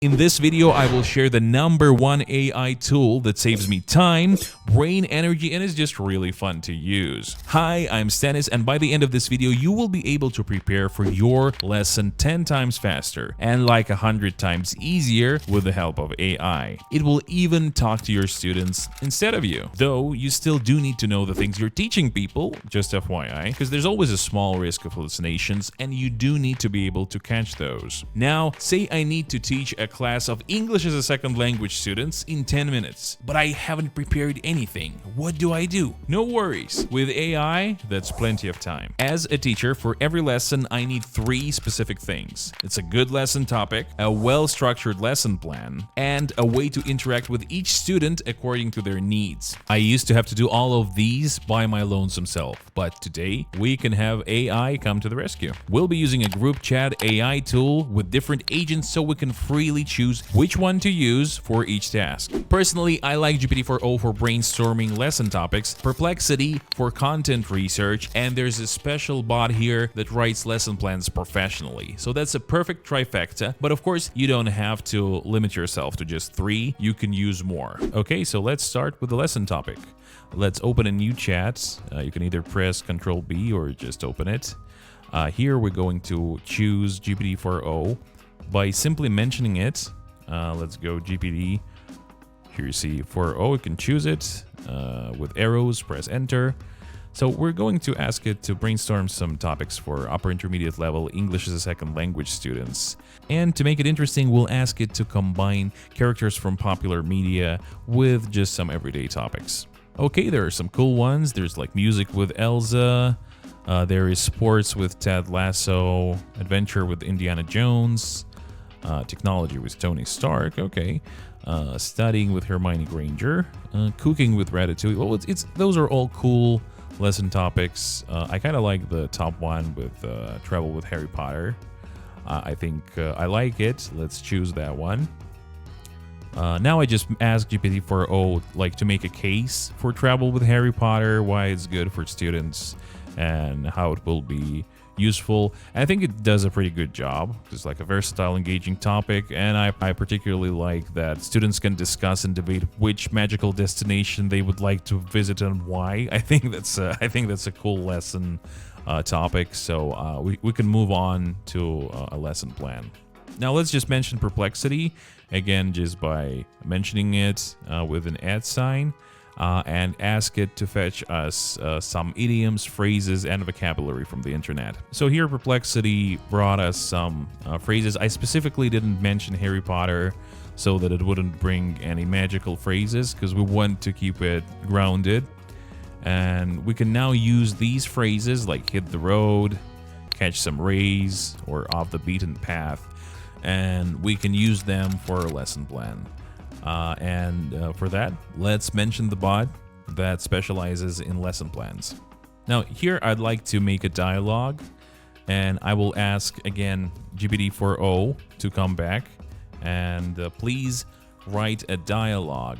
In this video, I will share the #1 AI tool that saves me time, brain energy, and is just really fun to use. Hi, I'm Stanis, and by the end of this video, you will be able to prepare for your lesson 10 times faster and like 100 times easier with the help of AI. It will even talk to your students instead of you. Though, you still do need to know the things you're teaching people, just FYI, because there's always a small risk of hallucinations, and you do need to be able to catch those. Now, say I need to teach a class of English as a second language students in 10 minutes, but I haven't prepared anything. What do I do? No worries. With AI, that's plenty of time. As a teacher, for every lesson, I need 3 specific things. It's a good lesson topic, a well-structured lesson plan, and a way to interact with each student according to their needs. I used to have to do all of these by my lonesome self, but today, we can have AI come to the rescue. We'll be using a GroupChat AI tool with different agents so we can freely choose which one to use for each task. Personally, I like GPT-4o for brainstorming lesson topics, Perplexity for content research, and there's a special bot here that writes lesson plans professionally. So that's a perfect trifecta, but of course, you don't have to limit yourself to just 3, you can use more. Okay, so let's start with the lesson topic. Let's open a new chat. You can either press Ctrl+B or just open it. Here we're going to choose GPT-4o. By simply mentioning it, let's go GPT. Here you see 4o, you can choose it with arrows, press enter. So we're going to ask it to brainstorm some topics for upper intermediate level English as a second language students. And to make it interesting, we'll ask it to combine characters from popular media with just some everyday topics. Okay, there are some cool ones. There's like music with Elsa. There is sports with Ted Lasso, adventure with Indiana Jones, technology with Tony Stark, okay, studying with Hermione Granger, cooking with Ratatouille. Well, those are all cool lesson topics. I kind of like the top one with travel with Harry Potter. I think I like it. Let's choose that one. Now I just asked GPT-4o like to make a case for travel with Harry Potter, why it's good for students, and how it will be useful. And I think it does a pretty good job. It's like a versatile, engaging topic, and I particularly like that students can discuss and debate which magical destination they would like to visit and why. I think that's a cool lesson topic. So we can move on to a lesson plan. Now let's just mention Perplexity again, just by mentioning it with an @ sign. And ask it to fetch us some idioms, phrases, and vocabulary from the internet. So here Perplexity brought us some phrases. I specifically didn't mention Harry Potter so that it wouldn't bring any magical phrases because we want to keep it grounded. And we can now use these phrases like hit the road, catch some rays, or off the beaten path. And we can use them for a lesson plan. For that, let's mention the bot that specializes in lesson plans. Now, here I'd like to make a dialogue, and I will ask again GPT-4o to come back and please write a dialogue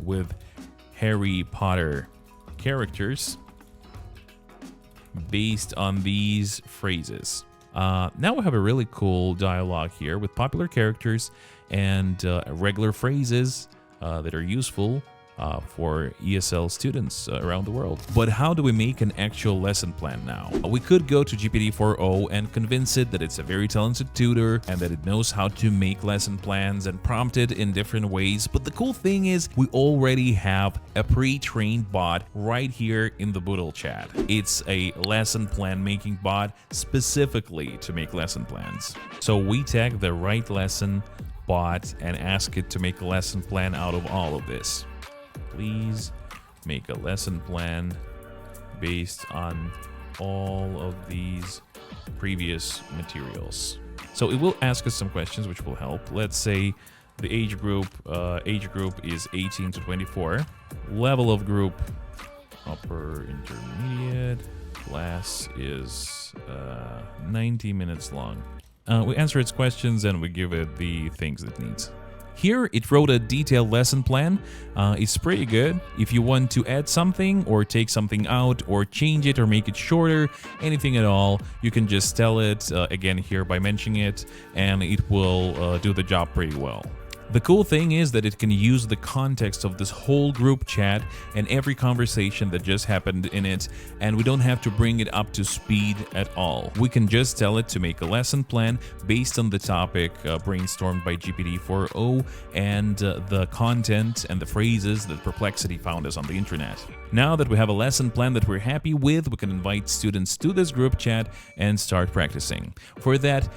with Harry Potter characters based on these phrases. Now we have a really cool dialogue here with popular characters and regular phrases that are useful for ESL students around the world. But how do we make an actual lesson plan now? We could go to GPT-4o and convince it that it's a very talented tutor and that it knows how to make lesson plans and prompt it in different ways. But the cool thing is we already have a pre-trained bot right here in the Boodle chat. It's a lesson plan making bot specifically to make lesson plans. So we tag the right lesson bot and ask it to make a lesson plan out of all of this. Please make a lesson plan based on all of these previous materials. So it will ask us some questions which will help. Let's say the age group is 18 to 24. Level of group, upper intermediate. Class is 90 minutes long. We answer its questions and we give it the things it needs. Here it wrote a detailed lesson plan. It's pretty good. If you want to add something or take something out or change it or make it shorter, anything at all, you can just tell it again here by mentioning it, and it will do the job pretty well. The cool thing is that it can use the context of this whole group chat and every conversation that just happened in it, and we don't have to bring it up to speed at all. We can just tell it to make a lesson plan based on the topic brainstormed by GPT-4o and the content and the phrases that Perplexity found us on the internet. Now that we have a lesson plan that we're happy with, we can invite students to this group chat and start practicing. For that,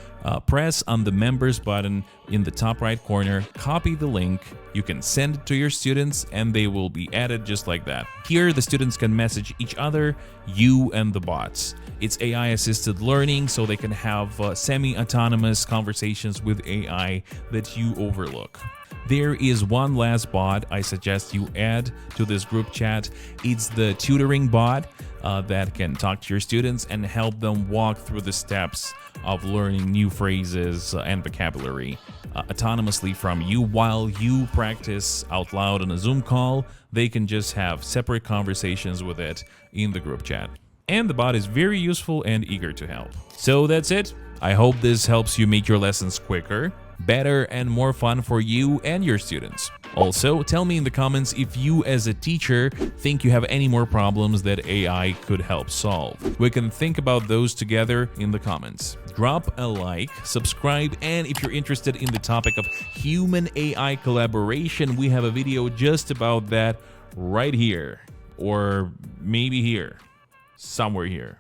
press on the members button in the top right corner, copy the link, you can send it to your students, and they will be added just like that. Here, the students can message each other, you and the bots. It's AI-assisted learning, so they can have semi-autonomous conversations with AI that you overlook. There is one last bot I suggest you add to this group chat. It's the tutoring bot that can talk to your students and help them walk through the steps of learning new phrases and vocabulary autonomously from you while you practice out loud on a Zoom call. They can just have separate conversations with it in the group chat. And the bot is very useful and eager to help. So that's it. I hope this helps you make your lessons quicker, better, and more fun for you and your students. Also, tell me in the comments if you as a teacher think you have any more problems that AI could help solve. We can think about those together in the comments. Drop a like, subscribe, and if you're interested in the topic of human-AI collaboration, we have a video just about that right here, or maybe here, somewhere here.